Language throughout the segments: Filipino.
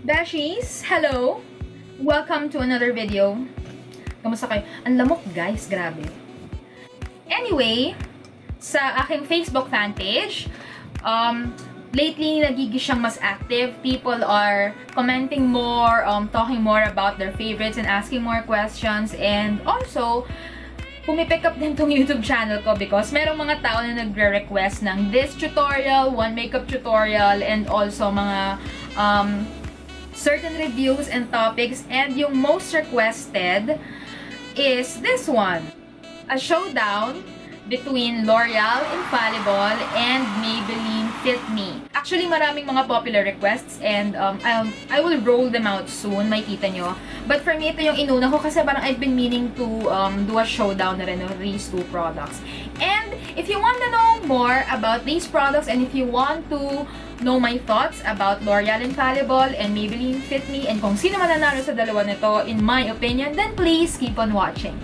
Beshies, hello! Welcome to another video. Kamusta kayo? Ang lamok guys, grabe. Anyway, sa aking Facebook fan page, lately nagiging siyang mas active. People are commenting more, talking more about their favorites and asking more questions. And also, pumipick up din tong YouTube channel ko because merong mga tao na nagre-request ng this tutorial, one makeup tutorial, and also mga certain reviews and topics. And yung most requested is this one, a showdown between L'Oreal Infallible and Maybelline Fit Me. Actually, maraming mga popular requests and I will roll them out soon, makikita nyo. But for me, ito yung inuna ko kasi parang I've been meaning to do a showdown na rin of these two products. And if you want to know more about these products and if you want to know my thoughts about L'Oreal Infallible and Maybelline Fit Me and kung sino mananalo sa dalawa nito, in my opinion, then please keep on watching.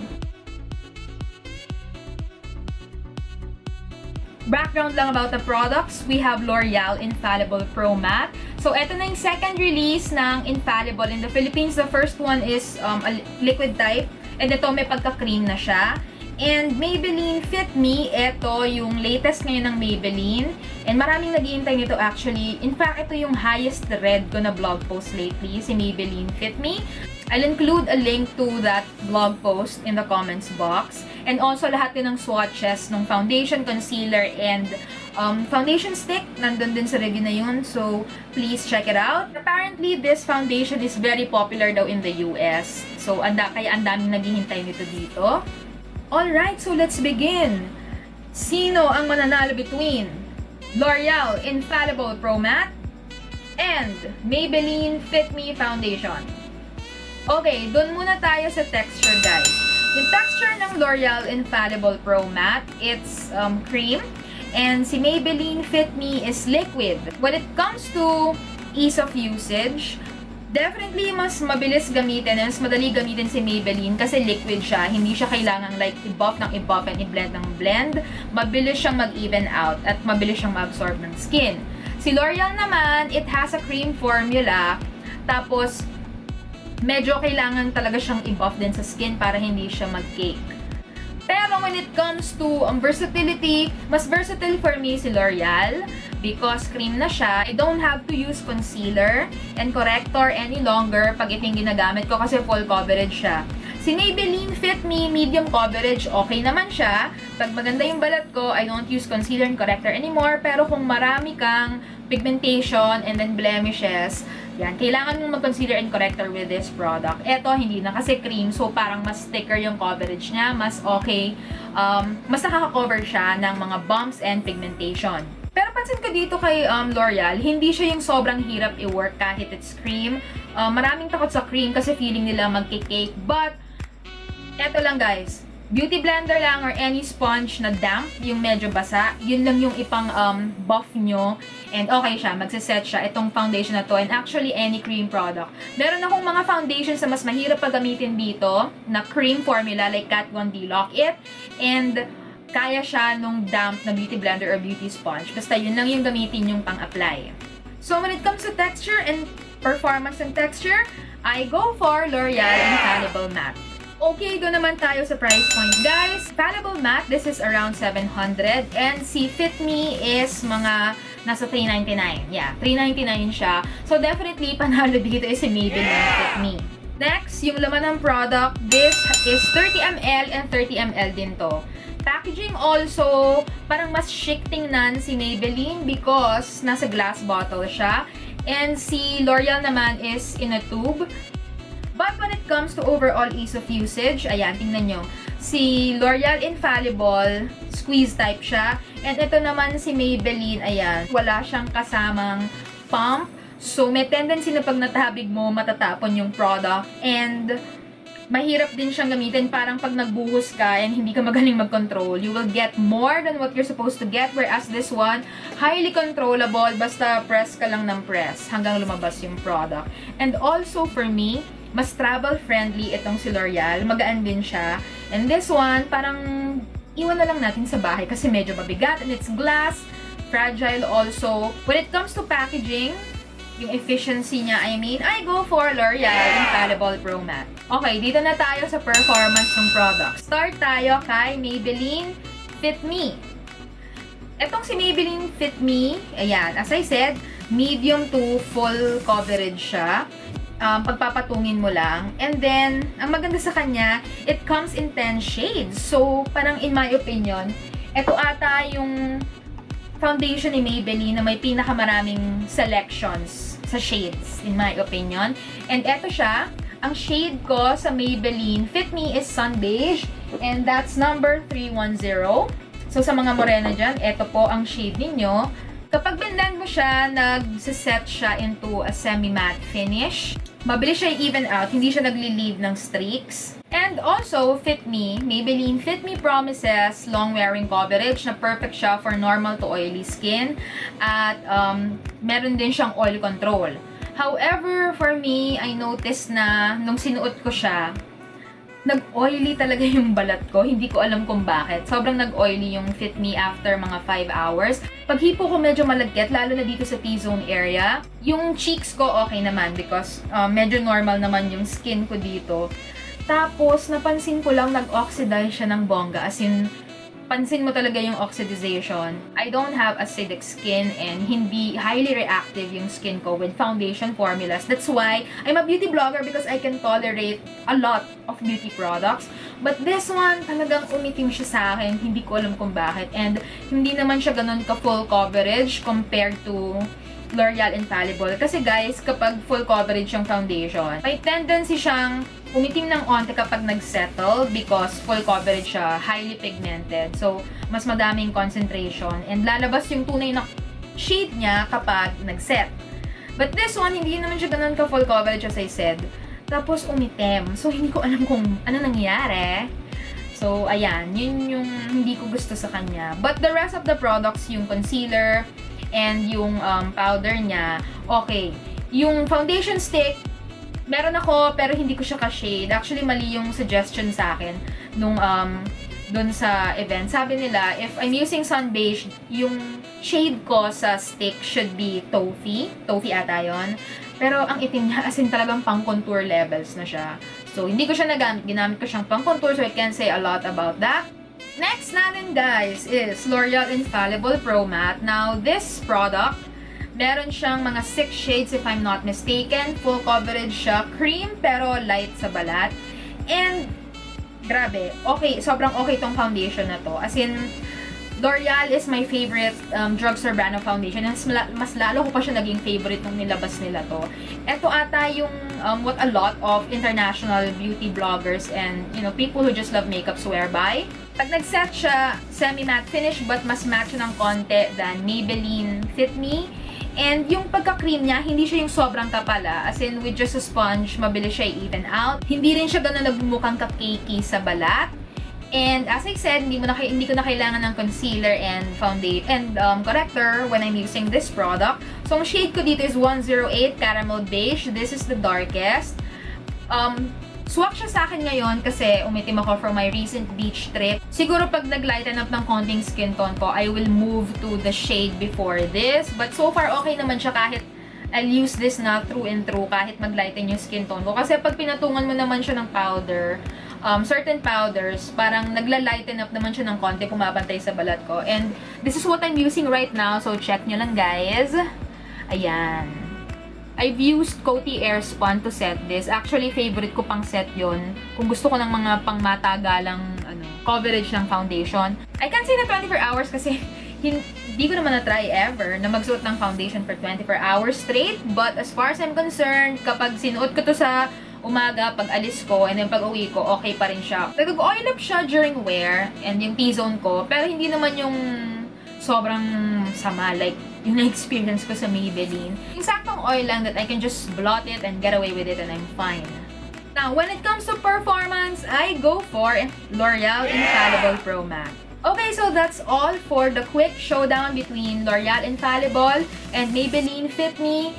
Background lang about the products, we have L'Oreal Infallible Pro Matte. So, ito na yung second release ng Infallible in the Philippines. The first one is a liquid type. And ito may pagka-cream na siya. And Maybelline Fit Me, ito yung latest ngayon ng Maybelline. And maraming naghihintay nito actually. In fact, ito yung highest read ko na blog post lately, si Maybelline Fit Me. I'll include a link to that blog post in the comments box. And also, lahat din ng swatches ng foundation, concealer, and foundation stick. Nandun din sa review na yun. So, please check it out. Apparently, this foundation is very popular daw in the US. So, kaya ang daming naghihintay nito dito. Alright, so let's begin. Sino ang mananalo between L'Oreal Infallible Pro Matte and Maybelline Fit Me Foundation? Okay, dun muna tayo sa texture, guys. Yung texture ng L'Oreal Infallible Pro Matte, it's cream. And si Maybelline Fit Me is liquid. When it comes to ease of usage, definitely mas mabilis gamitin and mas madali gamitin si Maybelline kasi liquid siya. Hindi siya kailangang like i-buff ng i-buff and i-blend ng blend. Mabilis siyang mag-even out at mabilis siyang ma-absorb ng skin. Si L'Oreal naman, it has a cream formula. Tapos, medyo kailangan talaga siyang i-buff din sa skin para hindi siya mag-cake. Pero when it comes to versatility, mas versatile for me si L'Oreal because cream na siya. I don't have to use concealer and corrector any longer pag ito yung ginagamit ko kasi full coverage siya. Si Maybelline Fit Me, medium coverage, okay naman siya. Pag maganda yung balat ko, I don't use concealer and corrector anymore. Pero kung marami kang pigmentation and then blemishes, yan, kailangan mong mag-concealer and corrector with this product. Eto, hindi na kasi cream, so parang mas thicker yung coverage niya, mas okay, mas nakaka-cover siya ng mga bumps and pigmentation. Pero pansin ko dito kay L'Oreal, hindi siya yung sobrang hirap i-work kahit it's cream. Maraming takot sa cream kasi feeling nila magki-cake. But, eto lang guys, beauty blender lang or any sponge na damp, yung medyo basa, yun lang yung ipang buff nyo. And okay siya, magsiset siya itong foundation na to. And actually, any cream product. Meron akong mga foundations na mas mahirap pa gamitin dito, na cream formula like Kat Von D Lock It. And kaya siya nung damp na beauty blender or beauty sponge. Basta yun lang yung gamitin yung pang-apply. So when it comes to texture and performance and texture, I go for L'Oreal Infallible Matte. Okay, doon naman tayo sa price point, guys. Infallible Matte, this is around 700. And si Fit Me is mga nasa 399. Yeah, 399 siya. So definitely, panalo dito is si Maybelline Fit Me. Next, yung laman ng product, this is 30 ml and 30 ml din to. Packaging also, parang mas chic tingnan si Maybelline because nasa glass bottle siya. And si L'Oreal naman is in a tube. But when it comes to overall ease of usage, ayan, tingnan nyo. Si L'Oreal Infallible, squeeze type siya. And ito naman si Maybelline, ayan, wala siyang kasamang pump. So, may tendency na pag natabig mo, matatapon yung product. And mahirap din siyang gamitin. Parang pag nagbuhos ka and hindi ka magaling mag-control, you will get more than what you're supposed to get. Whereas this one, highly controllable. Basta press ka lang ng press hanggang lumabas yung product. And also for me, mas travel-friendly itong si L'Oreal. Magaan din siya. And this one, parang iwan na lang natin sa bahay kasi medyo mabigat. And it's glass, fragile also. When it comes to packaging, yung efficiency niya, I go for L'Oreal Infallible Pro Matte. Okay, dito na tayo sa performance ng product. Start tayo kay Maybelline Fit Me. Etong si Maybelline Fit Me, ayan, as I said, medium to full coverage siya. Pagpapatungin mo lang. And then, ang maganda sa kanya, it comes in 10 shades. So, parang in my opinion, ito ata yung foundation ni Maybelline na may pinakamaraming selections sa shades, in my opinion. And eto siya, ang shade ko sa Maybelline Fit Me is Sun Beige, and that's number 310. So, sa mga morena dyan, eto po ang shade ninyo. Kapag binlend mo siya, nag-set siya into a semi-matte finish. Mabilis siya even out, hindi siya nagli-leave ng streaks. And also, Fit Me, Maybelline Fit Me promises long-wearing coverage na perfect siya for normal to oily skin. At meron din siyang oil control. However, for me, I noticed na nung sinuot ko siya, nag-oily talaga yung balat ko. Hindi ko alam kung bakit. Sobrang nag-oily yung Fit Me after mga 5 hours. Pag hipo ko medyo malagkit, lalo na dito sa T-zone area. Yung cheeks ko okay naman because medyo normal naman yung skin ko dito. Tapos, napansin ko lang nag-oxidize siya ng bongga. As in, pansin mo talaga yung oxidization. I don't have acidic skin and hindi highly reactive yung skin ko with foundation formulas. That's why I'm a beauty blogger because I can tolerate a lot of beauty products. But this one, talagang umitim siya sa akin. Hindi ko alam kung bakit. And hindi naman siya ganun ka-full coverage compared to L'Oreal Infallible. Kasi guys, kapag full coverage yung foundation, may tendency siyang umitim ng onte kapag nag-settle because full coverage siya, highly pigmented. So, mas madaming concentration and lalabas yung tunay na shade niya kapag nag-set. But this one, hindi naman siya ganun ka full coverage as I said. Tapos umitim. So, hindi ko alam kung ano nangyari. So, ayan. Yun yung hindi ko gusto sa kanya. But the rest of the products, yung concealer and yung powder niya, okay. Yung foundation stick, meron ako, pero hindi ko siya ka-shade. Actually, mali yung suggestion sa akin nung dun sa event. Sabi nila, if I'm using Sun Beige, yung shade ko sa stick should be Toffee. Toffee ata yun. Pero ang itim niya, as in talagang pang-contour levels na siya. So, hindi ko siya nagamit. Ginamit ko siyang pang-contour, so I can't say a lot about that. Next natin, guys, is L'Oreal Infallible Pro Matte. Now, this product, meron siyang mga 6 shades if I'm not mistaken. Full coverage siya. Cream pero light sa balat. And, grabe. Okay, sobrang okay tong foundation na to. As in, L'Oreal is my favorite drugstore brand of foundation. And mas lalo ko pa siya naging favorite nung nilabas nila to. Ito ata yung what a lot of international beauty bloggers and people who just love makeup swear by. Pag nag-set siya, semi-matte finish but mas matte siya ng konti than Maybelline Fit Me. And yung pagka-cream niya, hindi siya yung sobrang kapala. As in, with just a sponge, mabilis siya even out. Hindi rin siya ganun nagmumukhang ka-cakey sa balat. And as I said, hindi ko na kailangan ng concealer and foundation and corrector when I'm using this product. So, ang shade ko dito is 108 Caramel Beige. This is the darkest. Swak siya sa akin ngayon kasi umitim ako from my recent beach trip. Siguro pag nag-lighten up ng konting skin tone ko, I will move to the shade before this. But so far, okay naman siya kahit I'll use this na through and through kahit mag-lighten yung skin tone ko. Kasi pag pinatungan mo naman siya ng powder, certain powders, parang nagla-lighten up naman siya ng konti, pumapantay sa balat ko. And this is what I'm using right now, so check nyo lang guys. Ayan. I've used Coty Airspun to set this. Actually, favorite ko pang set yon. Kung gusto ko ng mga pangmatagalang coverage ng foundation. I can't say na 24 hours kasi hindi ko naman na-try ever na magsuot ng foundation for 24 hours straight. But as far as I'm concerned, kapag sinuot ko to sa umaga, pag alis ko, and then pag uwi ko, okay pa rin siya. Nag-oil up siya during wear, and yung T-zone ko, pero hindi naman yung sobrang sama, like yung na-experience ko sa Maybelline. Yung saktong oil lang that I can just blot it and get away with it and I'm fine. Now, when it comes to performance, I go for L'Oreal Infallible Pro Matte. Okay, so that's all for the quick showdown between L'Oreal Infallible and Maybelline Fit Me.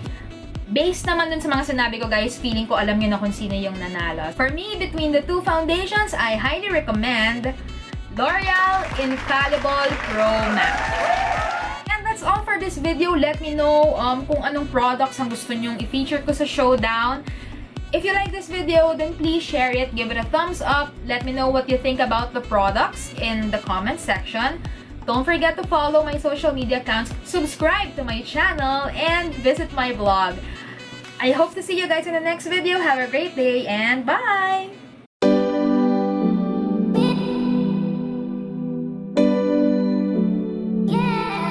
Based naman dun sa mga sinabi ko guys, feeling ko alam nyo na kung sino yung nanalo. For me, between the two foundations, I highly recommend L'Oreal Infallible Pro Matte. And that's that's all for this video. Let me know kung anong products ang gusto nyong i-feature ko sa showdown. If you like this video, then please share it, give it a thumbs up. Let me know what you think about the products in the comment section. Don't forget to follow my social media accounts, subscribe to my channel, and visit my blog. I hope to see you guys in the next video. Have a great day and bye! Yeah.